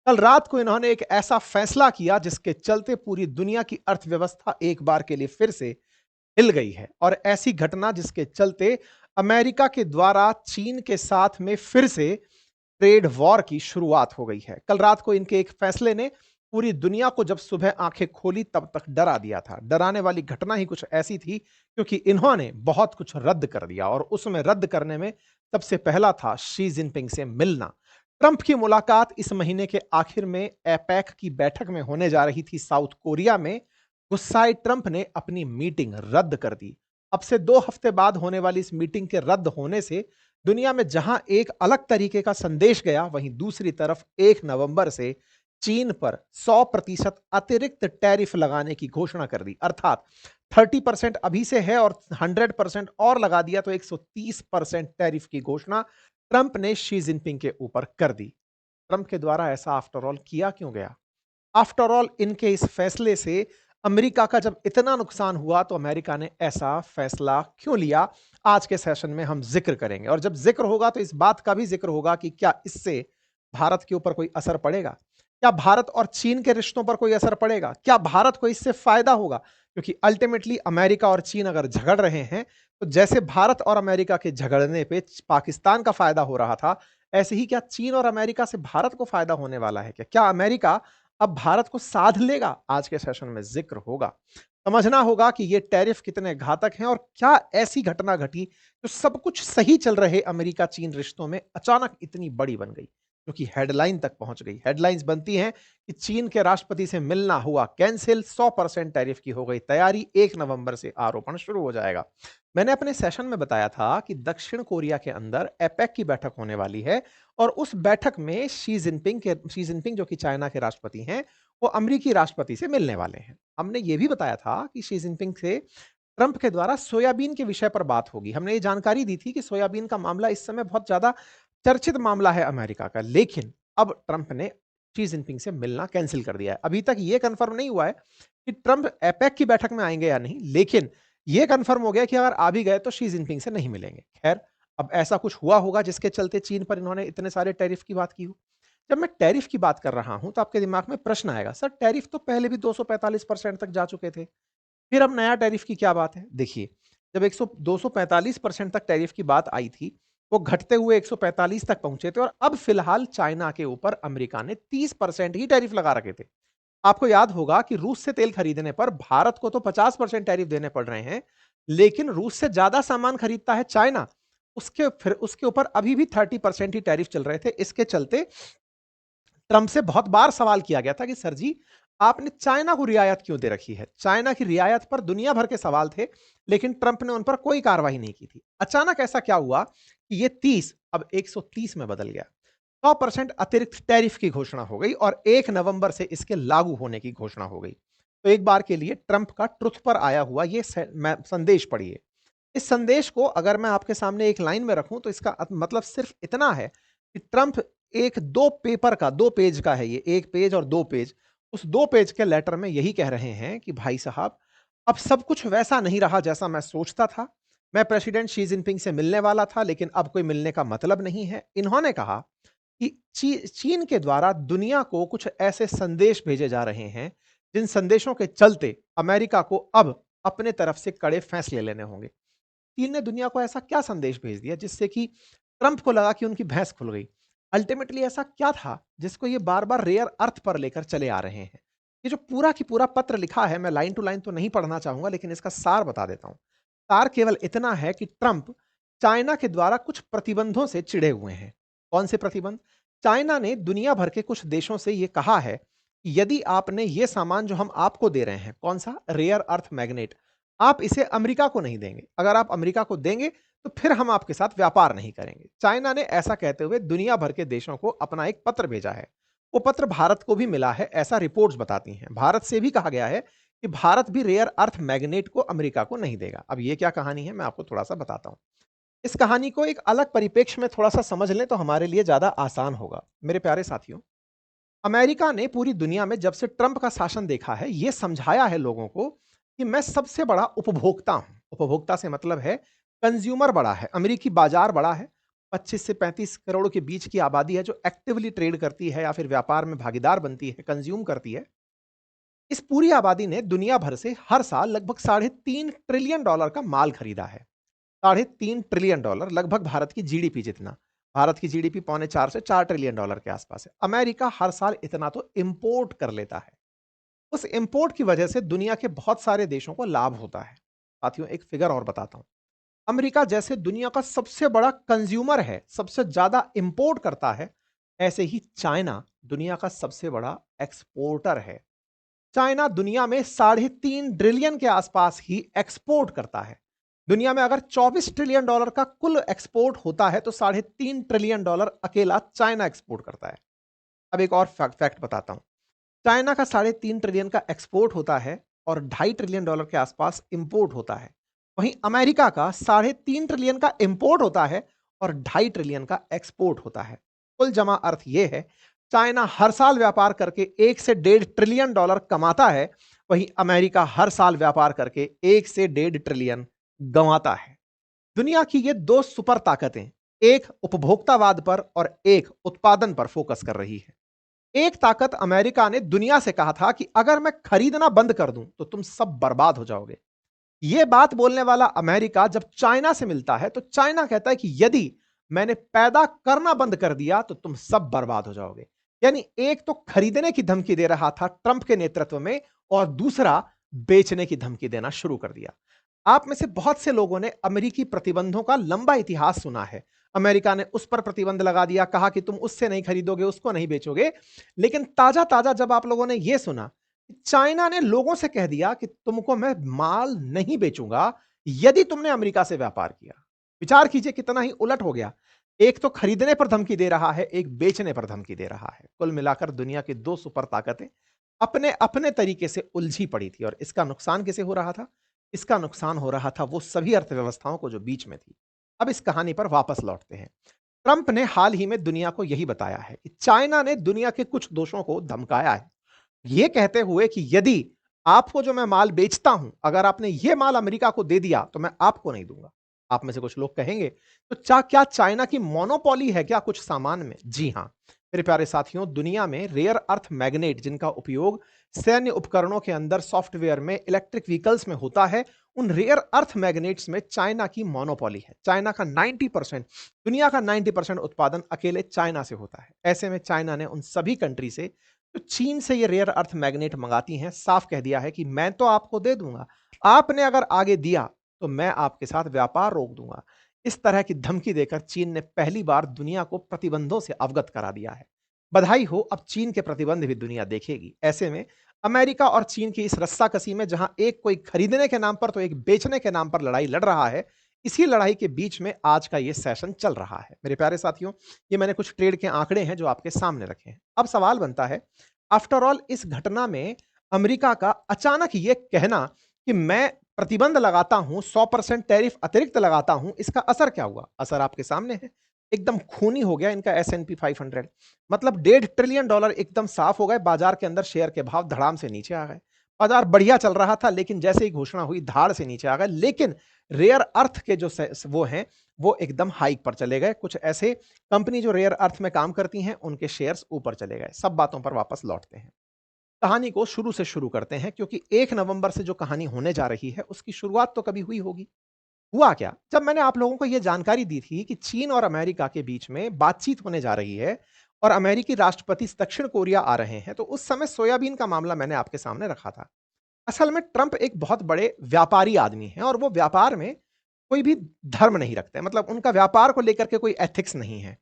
कल रात को इन्होंने एक ऐसा फैसला किया जिसके चलते पूरी दुनिया की अर्थव्यवस्था एक बार के लिए फिर से हिल गई है और ऐसी घटना जिसके चलते अमेरिका के द्वारा चीन के साथ में फिर से ट्रेड वॉर की शुरुआत हो गई है। कल रात को इनके एक फैसले ने पूरी दुनिया को जब सुबह आंखें खोली तब तक डरा दिया था। डराने वाली घटना ही कुछ ऐसी थी क्योंकि इन्होंने बहुत कुछ रद्द कर दिया और उसमें रद्द करने में सबसे पहला था शी जिनपिंग से मिलना। ट्रंप की मुलाकात इस महीने के आखिर में एपेक की बैठक में होने जा रही थी साउथ कोरिया में। गुस्साए ट्रंप ने अपनी मीटिंग रद्द कर दी। अब से 2 हफ्ते बाद होने वाली इस मीटिंग के रद्द होने से दुनिया में जहां एक अलग तरीके का संदेश गया, वहीं दूसरी तरफ 1 नवंबर से चीन पर 100% अतिरिक्त टैरिफ लगाने की घोषणा कर दी। अर्थात 30% अभी से है और 100% और लगा दिया तो 130% टैरिफ की घोषणा ट्रंप ने शी जिनपिंग के ऊपर कर दी। ट्रंप के द्वारा ऐसा आफ्टर ऑल किया क्यों गया? आफ्टर ऑल इनके इस फैसले से अमेरिका का जब इतना नुकसान हुआ तो अमेरिका ने ऐसा फैसला क्यों लिया, आज के सेशन में हम जिक्र करेंगे। और जब जिक्र होगा तो इस बात का भी जिक्र होगा कि क्या इससे भारत के ऊपर कोई असर पड़ेगा, क्या भारत और चीन के रिश्तों पर कोई असर पड़ेगा, क्या भारत को इससे फायदा होगा। क्योंकि अल्टीमेटली अमेरिका और चीन अगर झगड़ रहे हैं तो जैसे भारत और अमेरिका के झगड़ने पे पाकिस्तान का फायदा हो रहा था, ऐसे ही क्या चीन और अमेरिका से भारत को फायदा होने वाला है? क्या अमेरिका अब भारत को साध लेगा? आज के सेशन में जिक्र होगा। समझना होगा कि ये टैरिफ कितने घातक हैं और क्या ऐसी घटना घटी जो सब कुछ सही चल रहे अमेरिका चीन रिश्तों में अचानक इतनी बड़ी बन गई, जो कि हेडलाइन तक पहुंच गई। हेडलाइंस बनती हैं कि चीन के राष्ट्रपति से मिलना हुआ कैंसिल, 100% टैरिफ की हो गई तैयारी, 1 नवंबर से आरोपण शुरू हो जाएगा। मैंने अपने सेशन में बताया था कि दक्षिण कोरिया के अंदर एपेक की बैठक होने वाली है और उस बैठक में शी जिनपिंग जो कि चाइना के राष्ट्रपति हैं, वो अमेरिकी राष्ट्रपति से मिलने वाले हैं। हमने ये भी बताया था कि शी जिनपिंग से ट्रंप के द्वारा सोयाबीन के विषय पर बात होगी। हमने ये जानकारी दी थी कि सोयाबीन का मामला इस समय बहुत ज्यादा चर्चित मामला है अमेरिका का, लेकिन अब ट्रंप ने शी जिनपिंग से मिलना कैंसिल कर दिया है। अभी तक ये कंफर्म नहीं हुआ है कि ट्रंप एपेक की बैठक में आएंगे या नहीं, लेकिन ये कंफर्म हो गया कि अगर आ भी गए तो शी जिनपिंग से नहीं मिलेंगे। खैर, अब ऐसा कुछ हुआ होगा जिसके चलते चीन पर इन्होंने इतने सारे टैरिफ की बात की हो। जब मैं टैरिफ की बात कर रहा हूं तो आपके दिमाग में प्रश्न आएगा, सर टैरिफ तो पहले भी 245% तक जा चुके थे, फिर अब नया टैरिफ की क्या बात है? देखिए, जब 100 245% तक टैरिफ की बात आई थी, वो घटते हुए 145 तक पहुंचे थे और अब फिलहाल चाइना के ऊपर अमेरिका ने 30% ही टैरिफ लगा रखे थे। आपको याद होगा कि रूस से तेल खरीदने पर भारत को तो 50% टैरिफ देने पड़ रहे हैं, लेकिन रूस से ज्यादा सामान खरीदता है चाइना। उसके ऊपर अभी भी 30% ही टैरिफ चल रहे थे। इसके चलते ट्रंप से बहुत बार सवाल किया गया था कि सर जी, आपने चाइना को रियायत क्यों दे रखी है? चाइना की रियायत पर दुनिया भर के सवाल थे, लेकिन ट्रंप ने उन पर कोई कार्रवाई नहीं की थी। अचानक ऐसा क्या हुआ कि ये 30 अब 130 में बदल गया? 100% अतिरिक्त टैरिफ की घोषणा हो गई और 1 नवंबर से इसके लागू होने की घोषणा हो गई। तो एक बार के लिए ट्रंप का ट्रुथ पर आया हुआ ये संदेश पढ़िए। इस संदेश को अगर मैं आपके सामने एक लाइन में रखूं तो इसका मतलब सिर्फ इतना है कि ट्रंप एक 2 पेपर का 2 पेज का है, ये 1 पेज और 2 पेज, उस 2 पेज के लेटर में यही कह रहे हैं कि भाई साहब, अब सब कुछ वैसा नहीं रहा जैसा मैं सोचता था। मैं प्रेसिडेंट शी जिनपिंग से मिलने वाला था, लेकिन अब कोई मिलने का मतलब नहीं है। इन्होंने कहा कि चीन के द्वारा दुनिया को कुछ ऐसे संदेश भेजे जा रहे हैं जिन संदेशों के चलते अमेरिका को अब अपने तरफ से कड़े फैसले लेने होंगे। चीन ने दुनिया को ऐसा क्या संदेश भेज दिया जिससे कि ट्रंप को लगा कि उनकी भैंस खुल गई? अल्टीमेटली ऐसा क्या था जिसको ये बार-बार रेयर अर्थ पर लेकर चले आ रहे हैं? ये जो पूरा की पूरा पत्र लिखा है, मैं लाइन टू लाइन तो नहीं पढ़ना चाहूंगा, लेकिन इसका सार बता देता हूं। सार केवल इतना है कि ट्रंप चाइना के द्वारा कुछ प्रतिबंधों से चिढ़े हुए हैं। कौन से प्रतिबंध? चाइना ने दुनिया भर के कुछ देशों से यह कहा है कि यदि आपने ये सामान जो हम आपको दे रहे हैं, कौन सा? रेयर अर्थ मैग्नेट, आप इसे अमेरिका को नहीं देंगे। अगर आप अमेरिका को देंगे तो फिर हम आपके साथ व्यापार नहीं करेंगे। चाइना ने ऐसा कहते हुए दुनिया भर के देशों को अपना एक पत्र भेजा है। वो पत्र भारत को भी मिला है, ऐसा रिपोर्ट्स बताती हैं। भारत से भी कहा गया है कि भारत भी रेयर अर्थ मैग्नेट को अमेरिका को नहीं देगा। अब ये क्या कहानी है, मैं आपको थोड़ा सा बताता हूं। इस कहानी को एक अलग परिप्रेक्ष्य में थोड़ा सा समझ लें तो हमारे लिए ज्यादा आसान होगा। मेरे प्यारे साथियों, अमेरिका ने पूरी दुनिया में जब से ट्रंप का शासन देखा है, यह समझाया है लोगों को कि मैं सबसे बड़ा उपभोक्ता हूं। उपभोक्ता से मतलब है कंज्यूमर बड़ा है, अमेरिकी बाजार बड़ा है। 25 से 35 करोड़ के बीच की आबादी है जो एक्टिवली ट्रेड करती है या फिर व्यापार में भागीदार बनती है, कंज्यूम करती है। इस पूरी आबादी ने दुनिया भर से हर साल लगभग $3.5 ट्रिलियन का माल खरीदा है। $3.5 ट्रिलियन, लगभग भारत की जीडीपी जितना। भारत की जीडीपी $3.25 से $4 ट्रिलियन के आसपास है। अमेरिका हर साल इतना तो इंपोर्ट कर लेता है। उस इंपोर्ट की वजह से दुनिया के बहुत सारे देशों को लाभ होता है। साथियों, एक फिगर और बताता हूं। अमेरिका जैसे दुनिया का सबसे बड़ा कंज्यूमर है, सबसे ज्यादा इंपोर्ट करता है, ऐसे ही चाइना दुनिया का सबसे बड़ा एक्सपोर्टर है। चाइना दुनिया में $3.5 ट्रिलियन के आसपास ही एक्सपोर्ट करता है। दुनिया में अगर $24 ट्रिलियन का कुल एक्सपोर्ट होता है तो $3.5 ट्रिलियन अकेला चाइना एक्सपोर्ट करता है। अब एक और फैक्ट बताता हूं। चाइना का 3.5 ट्रिलियन का एक्सपोर्ट होता है और $2.5 ट्रिलियन के आसपास इंपोर्ट होता है। वहीं अमेरिका का 3.5 ट्रिलियन का इंपोर्ट होता है और $2.5 ट्रिलियन का एक्सपोर्ट होता है। कुल जमा अर्थ यह है, चाइना हर साल व्यापार करके 1 से 1.5 ट्रिलियन कमाता है, वहीं अमेरिका हर साल व्यापार करके 1 से 1.5 ट्रिलियन गंवाता है। दुनिया की ये दो सुपर ताकतें, एक उपभोक्तावाद पर और एक उत्पादन पर फोकस कर रही है। एक ताकत अमेरिका ने दुनिया से कहा था कि अगर मैं खरीदना बंद कर दूं तो तुम सब बर्बाद हो जाओगे। यह बात बोलने वाला अमेरिका जब चाइना से मिलता है तो चाइना कहता है कि यदि मैंने पैदा करना बंद कर दिया तो तुम सब बर्बाद हो जाओगे। यानी एक तो खरीदने की धमकी दे रहा था ट्रंप के नेतृत्व में, और दूसरा बेचने की धमकी देना शुरू कर दिया। आप में से बहुत से लोगों ने अमेरिकी प्रतिबंधों का लंबा इतिहास सुना है। अमेरिका ने उस पर प्रतिबंध लगा दिया, कहा कि तुम उससे नहीं खरीदोगे, उसको नहीं बेचोगे। लेकिन ताजा ताजा जब आप लोगों ने यह सुना, चाइना ने लोगों से कह दिया कि तुमको मैं माल नहीं बेचूंगा यदि तुमने अमेरिका से व्यापार किया। विचार कीजिए कितना ही उलट हो गया। एक तो खरीदने पर धमकी दे रहा है, एक बेचने पर धमकी दे रहा है। कुल मिलाकर दुनिया की दो सुपर ताकतें अपने अपने तरीके से उलझी पड़ी थी। और इसका नुकसान किसे हो रहा था? इसका नुकसान हो रहा था वो सभी अर्थव्यवस्थाओं को जो बीच में थी। अब इस कहानी पर वापस लौटते हैं। ट्रंप ने हाल ही में दुनिया को यही बताया है कि चाइना ने दुनिया के कुछ दोषों को धमकाया है, यह कहते हुए कि यदि आपको जो मैं माल बेचता हूं, अगर आपने यह माल अमेरिका को दे दिया तो मैं आपको नहीं दूंगा। आप में से कुछ लोग कहेंगे, तो क्या चाइना की मोनोपोली है क्या कुछ सामान में? जी हां मेरे प्यारे साथियों, दुनिया में रेयर अर्थ मैग्नेट जिनका उपयोग सैन्य उपकरणों के अंदर, सॉफ्टवेयर में, इलेक्ट्रिक व्हीकल्स में होता है, उन रेयर अर्थ मैग्नेट्स में चाइना की मोनोपोली है। चाइना का 90%, दुनिया का 90% उत्पादन अकेले चाइना से होता है। ऐसे में चाइना ने उन सभी कंट्री से जो चीन से ये रेयर अर्थ मैग्नेट मंगाती हैं, साफ कह दिया है कि मैं तो आपको दे दूंगा, आपने अगर आगे दिया तो मैं आपके साथ व्यापार रोक दूंगा। इस तरह की धमकी देकर चीन ने पहली बार दुनिया को प्रतिबंधों से अवगत करा दिया है। बधाई हो, अब चीन के प्रतिबंध भी दुनिया देखेगी। ऐसे में अमेरिका और चीन की इस रस्साकसी में, जहां एक कोई खरीदने के नाम पर तो एक बेचने के नाम पर लड़ाई लड़ रहा है, इसी लड़ाई के बीच में आज का यह सेशन चल रहा है। मेरे प्यारे साथियों, ये मैंने कुछ ट्रेड के आंकड़े हैं जो आपके सामने रखे हैं। अब सवाल बनता है, आफ्टर ऑल इस घटना में अमेरिका का अचानक यह कहना कि मैं प्रतिबंध लगाता हूं, 100% टैरिफ अतिरिक्त लगाता हूं, इसका असर क्या हुआ? असर आपके सामने है। एकदम खूनी हो गया इनका S&P 500। मतलब $1.5 ट्रिलियन एकदम साफ हो गए। बाजार के अंदर शेयर के भाव धड़ाम से नीचे आ गए। बाजार बढ़िया चल रहा था, लेकिन जैसे ही घोषणा हुई धाड़ से नीचे आ गए। लेकिन रेयर अर्थ के जो वो हैं, वो एकदम हाइक पर चले गए। कुछ ऐसे कंपनी जो रेयर अर्थ में काम करती हैं, उनके शेयर्स ऊपर चले गए। सब बातों पर वापस लौटते हैं। कहानी को शुरू से शुरू करते हैं, क्योंकि 1 नवंबर से जो कहानी होने जा रही है उसकी शुरुआत तो कभी हुई होगी। हुआ क्या? जब मैंने आप लोगों को यह जानकारी दी थी कि चीन और अमेरिका के बीच में बातचीत होने जा रही है और अमेरिकी राष्ट्रपति दक्षिण कोरिया आ रहे हैं, तो उस समय सोयाबीन का मामला मैंने आपके सामने रखा था। असल में ट्रंप एक बहुत बड़े व्यापारी आदमी हैं और वो व्यापार में कोई भी धर्म नहीं रखते। मतलब उनका व्यापार को लेकर के कोई एथिक्स नहीं है।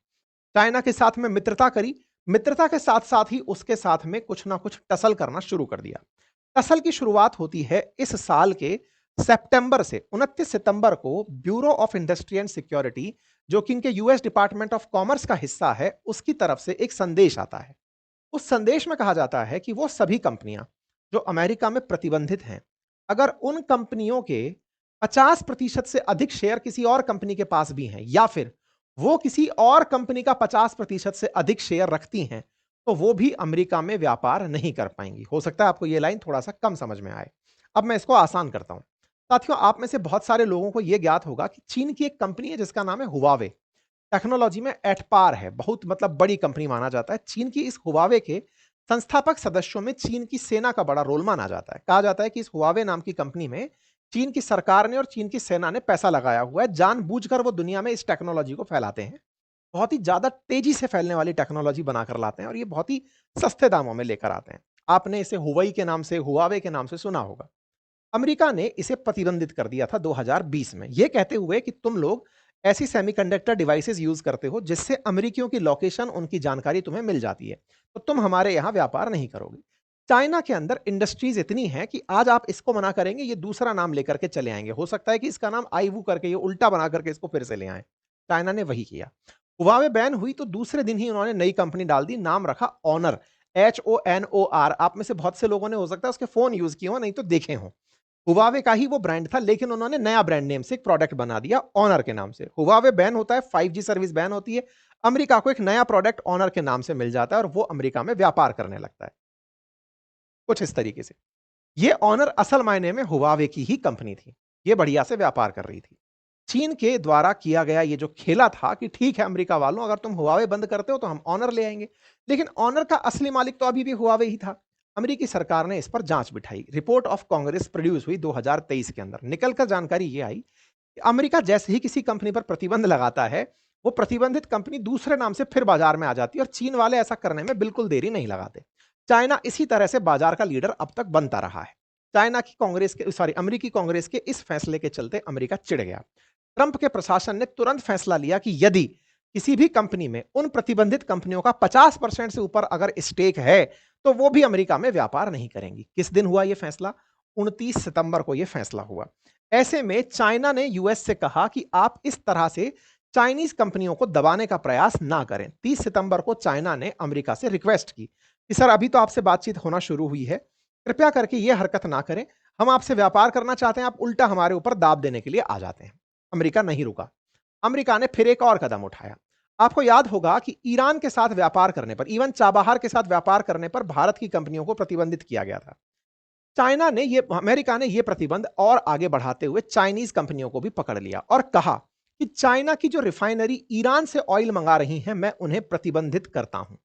चाइना के साथ में मित्रता करी, मित्रता के साथ साथ ही उसके साथ में कुछ ना कुछ टसल करना शुरू कर दिया। टसल की शुरुआत होती है इस साल के सितंबर से। 29 सितंबर को bureau of industry and security, जो कि इनके यूएस डिपार्टमेंट ऑफ कॉमर्स का हिस्सा है, उसकी तरफ से एक संदेश आता है। उस संदेश में कहा जाता है कि वो सभी कंपनियां जो अमेरिका में प्रतिबंधित हैं, अगर उन कंपनियों के 50% से अधिक शेयर किसी और कंपनी के पास भी हैं, या फिर वो किसी और कंपनी का 50% से अधिक शेयर रखती हैं, तो वो भी अमेरिका में व्यापार नहीं कर पाएंगी। हो सकता है आपको ये लाइन थोड़ा सा कम समझ में आए। अब मैं इसको आसान करता हूं। साथियों, आप में से बहुत सारे लोगों को यह ज्ञात होगा कि चीन की एक कंपनी है जिसका नाम है हुआवे। टेक्नोलॉजी में एट पार है, बहुत मतलब बड़ी कंपनी माना जाता है। चीन की इस हुआवे के संस्थापक सदस्यों में चीन की सेना का बड़ा रोल माना जाता है। कहा जाता है कि इस हुआवे नाम की कंपनी में चीन की सरकार ने और चीन की सेना ने पैसा लगाया हुआ है, जानबूझकर वो दुनिया में इस टेक्नोलॉजी को फैलाते हैं। बहुत ही ज़्यादा तेज़ी से फैलने वाली टेक्नोलॉजी बनाकर लाते हैं और ये बहुत ही सस्ते दामों में लेकर आते हैं। आपने इसे हुवई के नाम से, हुआवे के नाम से सुना होगा। अमेरिका ने इसे प्रतिबंधित कर दिया था 2020 में, ये कहते हुए कि तुम लोग ऐसी सेमीकंडक्टर डिवाइसेस यूज़ करते हो जिससे अमेरिकियों की लोकेशन, उनकी जानकारी तुम्हें मिल जाती है, तो तुम हमारे यहाँ व्यापार नहीं करोगे। चाइना के अंदर इंडस्ट्रीज़ इतनी हैं कि आज आप इसको मना करेंगे, ये दूसरा नाम लेकर के चले आएँगे। हो सकता है कि इसका नाम आईवू करके, ये उल्टा बना करके इसको फिर से ले आएँ। चाइना ने वही किया। हुआवे बैन हुई तो दूसरे दिन ही उन्होंने नई कंपनी डाल दी, नाम रखा ऑनर, HONOR। आप में से बहुत से लोगों ने हो सकता है उसके फ़ोन यूज़ किए हों, नहीं तो देखे हों। हुआवे का ही वो ब्रांड था, लेकिन उन्होंने नया ब्रांड नेम से एक प्रोडक्ट बना दिया ऑनर के नाम से। हुआवे बैन होता है, 5G सर्विस बैन होती है, अमेरिका को एक नया प्रोडक्ट ऑनर के नाम से मिल जाता है और वो अमेरिका में व्यापार करने लगता है। कुछ इस तरीके से। ये ऑनर असल मायने में हुआवे की ही कंपनी थी। ये बढ़िया से व्यापार कर रही थी। चीन के द्वारा किया गया ये जो खेला था कि ठीक है अमेरिका वालों, अगर तुम हुआवे बंद करते हो तो हम ऑनर ले आएंगे। लेकिन ऑनर का असली मालिक तो अभी भी हुआवे ही था। अमेरिकी सरकार ने इस पर जांच बिठाई। रिपोर्ट ऑफ कांग्रेस प्रोड्यूस हुई 2023 के अंदर। निकल कर जानकारी ये आई कि अमेरिका जैसे ही किसी कंपनी पर प्रतिबंध लगाता है, वो प्रतिबंधित कंपनी दूसरे नाम से फिर बाजार में आ जाती है और चीन वाले ऐसा करने में बिल्कुल देरी नहीं लगाते। चाइना इसी तरह से बाजार का लीडर अब तक बनता रहा है। चाइना की कांग्रेस के सॉरी अमेरिकी कांग्रेस के इस फैसले के चलते अमेरिका चिढ़ गया। ट्रंप के प्रशासन ने तुरंत फैसला लिया कि यदि किसी भी कंपनी में उन प्रतिबंधित कंपनियों का 50% से ऊपर अगर स्टेक है, तो वो भी अमेरिका में व्यापार नहीं करेंगी। किस दिन हुआ यह फैसला? 29 सितंबर को यह फैसला हुआ। ऐसे में चाइना ने यूएस से कहा कि आप इस तरह से चाइनीज कंपनियों को दबाने का प्रयास ना करें। 30 सितंबर को चाइना ने अमेरिका से रिक्वेस्ट की कि सर अभी तो आपसे बातचीत होना शुरू हुई है, कृपया करके यह हरकत ना करें, हम आपसे व्यापार करना चाहते हैं, आप उल्टा हमारे ऊपर दाब देने के लिए आ जाते हैं। अमेरिका नहीं रुका। अमेरिका ने फिर एक और कदम उठाया। आपको याद होगा कि ईरान के साथ व्यापार करने पर, इवन चाबहार के साथ व्यापार करने पर भारत की कंपनियों को प्रतिबंधित किया गया था। अमेरिका ने यह प्रतिबंध और आगे बढ़ाते हुए चाइनीज कंपनियों को भी पकड़ लिया और कहा कि चाइना की जो रिफाइनरी ईरान से ऑयल मंगा रही हैं, मैं उन्हें प्रतिबंधित करता हूं।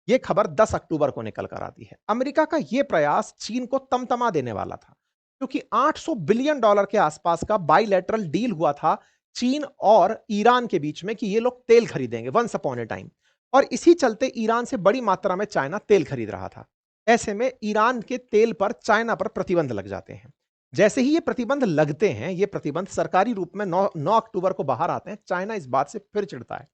यह खबर 10 अक्टूबर को निकल कर आती है। अमेरिका का यह प्रयास चीन को तमतमा देने वाला था, क्योंकि $800 बिलियन के आसपास का बाइलेटरल डील हुआ था चीन और ईरान के बीच में कि ये लोग तेल खरीदेंगे वंस अपॉन ए टाइम, और इसी चलते ईरान से बड़ी मात्रा में चाइना तेल खरीद रहा था। ऐसे में ईरान के तेल पर चाइना पर प्रतिबंध लग जाते हैं। जैसे ही ये प्रतिबंध लगते हैं, ये प्रतिबंध सरकारी रूप में 9 अक्टूबर को बाहर आते हैं, चाइना इस बात से फिर चिढ़ता है।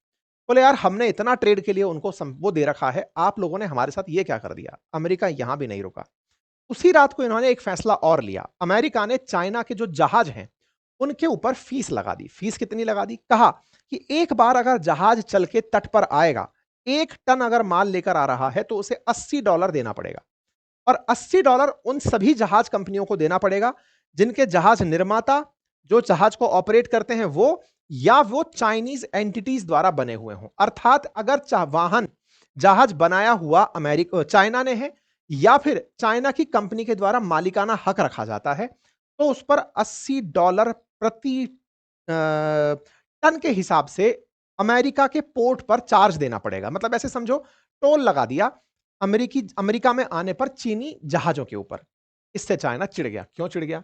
बोले यार हमने इतना ट्रेड के लिए उनको वो दे रखा है, आप लोगों ने हमारे साथ ये क्या कर दिया। अमेरिका यहां भी नहीं रुका। उसी रात को इन्होंने एक फैसला और लिया। अमेरिका ने चाइना के जो जहाज हैं उनके ऊपर फीस लगा दी। फीस कितनी लगा दी? कहा कि एक बार अगर जहाज चल के तट पर आएगा, 1 टन अगर माल लेकर आ रहा है तो उसे $80 देना पड़ेगा। और $80 उन सभी जहाज कंपनियों को देना पड़ेगा जिनके जहाज निर्माता जो जहाज को ऑपरेट करते हैं वो, या वो चाइनीज एंटिटीज द्वारा बने हुए हों। अर्थात अगर वाहन जहाज बनाया हुआ अमेरिका चाइना ने है, या फिर चाइना की कंपनी के द्वारा मालिकाना हक रखा जाता है, तो उस पर $80 प्रति टन के हिसाब से अमेरिका के पोर्ट पर चार्ज देना पड़ेगा। मतलब ऐसे समझो, टोल लगा दिया अमेरिका में आने पर चीनी जहाजों के ऊपर। इससे चाइना चिढ़ गया। क्यों चिढ़ गया?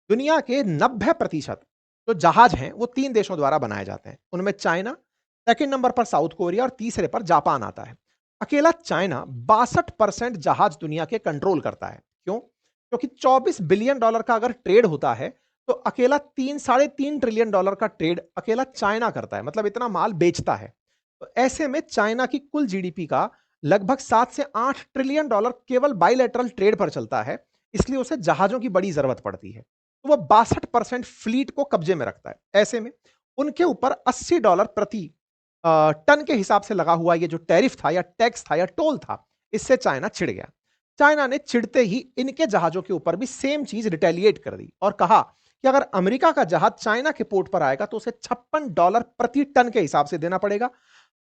दुनिया के 90% जो जहाज हैं वो 3 देशों द्वारा बनाए जाते हैं। उनमें चाइना, सेकंड नंबर पर साउथ कोरिया और तीसरे पर जापान आता है। अकेला चाइना 62% जहाज दुनिया के कंट्रोल करता है। क्यों? क्योंकि $24 बिलियन का अगर ट्रेड होता है तो अकेला 3-3.5 ट्रिलियन डॉलर का ट्रेड अकेला चाइना करता है। मतलब इतना माल बेचता है। तो ऐसे में चाइना की कुल जीडीपी का लगभग 7 से 8 ट्रिलियन डॉलर केवल बाइलेटरल ट्रेड पर चलता है, इसलिए उसे जहाजों की बड़ी जरूरत पड़ती है। तो वो 62% फ्लीट को कब्जे में रखता है। ऐसे में उनके ऊपर $80 प्रति टन के हिसाब से लगा हुआ ये जो टैरिफ था या टैक्स था या टोल था, इससे चाइना चिढ़ गया। चाइना ने चिढ़ते ही इनके जहाजों के ऊपर भी सेम चीज रिटेलिएट कर दी और कहा कि अगर अमेरिका का जहाज चाइना के पोर्ट पर आएगा तो उसे $56 प्रति टन के हिसाब से देना पड़ेगा।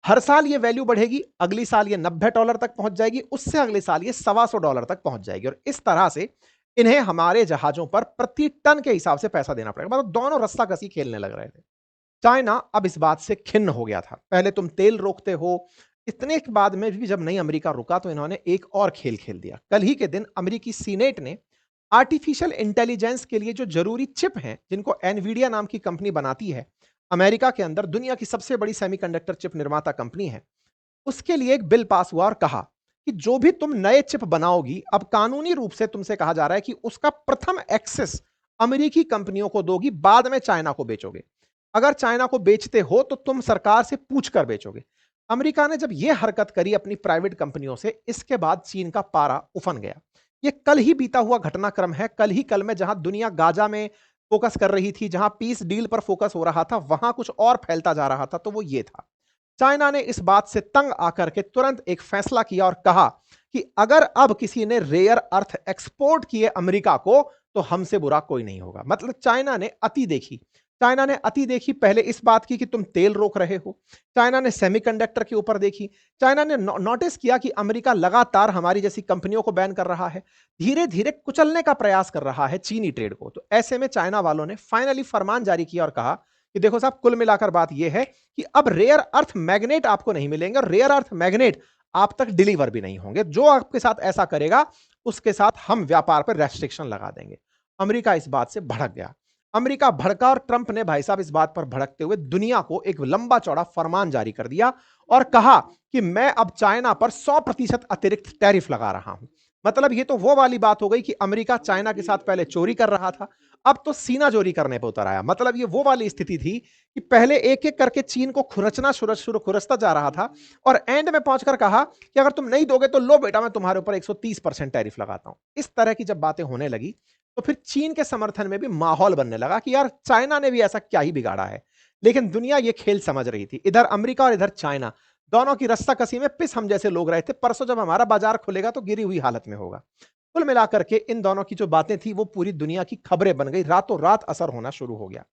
हर साल ये वैल्यू बढ़ेगी, अगली साल ये $90 तक पहुंच जाएगी, उससे अगले साल ये $125 तक पहुंच जाएगी, और इस तरह से इन्हें हमारे जहाजों पर प्रति टन के हिसाब से पैसा देना पड़ेगा। मतलब दोनों रस्सा कसी खेलने लग रहे थे। चाइना अब इस बात से खिन्न हो गया था। पहले तुम तेल रोकते हो, इतने के बाद में भी जब नहीं अमेरिका रुका तो इन्होंने एक और खेल खेल दिया। कल ही के दिन अमेरिकी सीनेट ने आर्टिफिशियल इंटेलिजेंस के लिए जो जरूरी चिप हैं, जिनको एनवीडिया नाम की कंपनी बनाती है, अमेरिका के अंदर दुनिया की सबसे बड़ी सेमीकंडक्टर चिप निर्माता कंपनी है, उसके लिए एक बिल पास हुआ और कहा कि जो भी तुम नए चिप बनाओगी, अब कानूनी रूप से तुमसे कहा जा रहा है कि उसका प्रथम एक्सेस अमेरिकी कंपनियों को दोगी, बाद में चाइना को बेचोगे। अगर चाइना को बेचते हो तो तुम सरकार से पूछ कर बेचोगे। अमेरिका ने जब यह हरकत करी अपनी प्राइवेट कंपनियों से, इसके बाद चीन का पारा उफन गया। यह कल ही बीता हुआ घटनाक्रम है। कल में जहां दुनिया गाजा में फोकस कर रही थी, जहां पीस डील पर फोकस हो रहा था, वहां कुछ और फैलता जा रहा था, तो वो ये था। चाइना ने इस बात से तंग आकर के तुरंत एक फैसला किया और कहा कि अगर अब किसी ने रेयर अर्थ एक्सपोर्ट किए अमेरिका को, तो हमसे बुरा कोई नहीं होगा। मतलब चाइना ने अति देखी। चाइना ने अति देखी पहले इस बात की कि तुम तेल रोक रहे हो। चाइना ने सेमीकंडक्टर के ऊपर देखी। चाइना ने नोटिस किया कि अमेरिका लगातार हमारी जैसी कंपनियों को बैन कर रहा है, धीरे धीरे कुचलने का प्रयास कर रहा है चीनी ट्रेड को। तो ऐसे में चाइना वालों ने फाइनली फरमान जारी किया और कहा कि देखो साहब, कुल मिलाकर बात यह है कि अब रेयर अर्थ मैग्नेट आपको नहीं मिलेंगे और रेयर अर्थ मैग्नेट आप तक डिलीवर भी नहीं होंगे। जो आपके साथ ऐसा करेगा उसके साथ हम व्यापार पर रेस्ट्रिक्शन लगा देंगे। अमेरिका इस बात से भड़क गया। अमेरिका भड़का और ट्रंप ने भाई साहब इस बात पर भड़कते हुए दुनिया को एक लंबा चौड़ा फरमान जारी कर दिया और कहा कि मैं अब चाइना पर 100% अतिरिक्त टैरिफ लगा रहा हूं। मतलब ये तो वो वाली बात हो गई कि अमेरिका चाइना के साथ पहले चोरी कर रहा था, अब तो सीना चोरी करने पर उतर आया। मतलब ये वो वाली स्थिति थी कि पहले एक एक करके चीन को खुरचता जा रहा था और एंड में पहुंचकर कहा कि अगर तुम नहीं दोगे तो लो बेटा, मैं तुम्हारे ऊपर 130% टैरिफ लगाता हूं। इस तरह की जब बातें होने लगी तो फिर चीन के समर्थन में भी माहौल बनने लगा कि यार चाइना ने भी ऐसा क्या ही बिगाड़ा है। लेकिन दुनिया ये खेल समझ रही थी। इधर अमेरिका और इधर चाइना, दोनों की रस्साकसी में पिस हम जैसे लोग रहे थे। परसों जब हमारा बाजार खुलेगा तो गिरी हुई हालत में होगा। कुल मिलाकर के इन दोनों की जो बातें थी वो पूरी दुनिया की खबरें बन गई। रातों रात असर होना शुरू हो गया।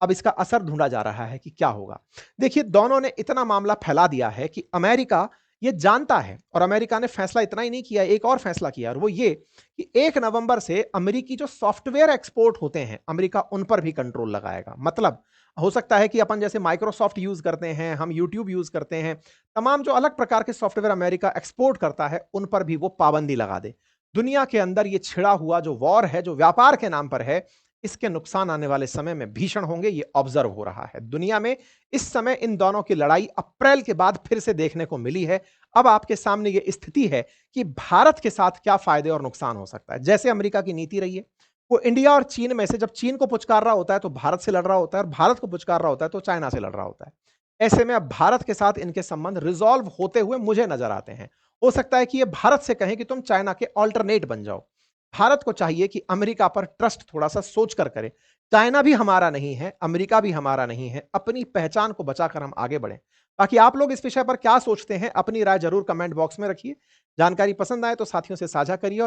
अब इसका असर ढूंढा जा रहा है कि क्या होगा। देखिए, दोनों ने इतना मामला फैला दिया है कि अमेरिका ये जानता है, और अमेरिका ने फैसला इतना ही नहीं किया, एक और फैसला किया, और वो ये कि 1 नवंबर से अमेरिकी जो सॉफ्टवेयर एक्सपोर्ट होते हैं, अमेरिका उन पर भी कंट्रोल लगाएगा। मतलब हो सकता है कि अपन जैसे माइक्रोसॉफ्ट यूज करते हैं, हम यूट्यूब यूज करते हैं, तमाम जो अलग प्रकार के सॉफ्टवेयर अमेरिका एक्सपोर्ट करता है, उन पर भी वो पाबंदी लगा दे। दुनिया के अंदर ये छिड़ा हुआ जो वॉर है, जो व्यापार के नाम पर है, इसके नुकसान आने वाले समय में भीषण होंगे। ये ऑब्जर्व हो रहा है दुनिया में। इस समय इन दोनों की लड़ाई अप्रैल के बाद फिर से देखने को मिली है। अब आपके सामने ये स्थिति है कि भारत के साथ क्या फायदे और नुकसान हो सकता है। जैसे अमेरिका की नीति रही है, वो इंडिया और चीन में से जब चीन को पुचकार रहा होता है तो भारत से लड़ रहा होता है, और भारत को पुचकार रहा होता है तो चाइना से लड़ रहा होता है। ऐसे में अब भारत के साथ इनके संबंध रिजॉल्व होते हुए मुझे नजर आते हैं। हो सकता है कि ये भारत से कहें कि तुम चाइना के ऑल्टरनेट बन जाओ। भारत को चाहिए कि अमेरिका पर ट्रस्ट थोड़ा सा सोच कर करे। चाइना भी हमारा नहीं है, अमेरिका भी हमारा नहीं है। अपनी पहचान को बचाकर हम आगे बढ़ें। बाकी आप लोग इस विषय पर क्या सोचते हैं, अपनी राय जरूर कमेंट बॉक्स में रखिए। जानकारी पसंद आए तो साथियों से साझा करिए और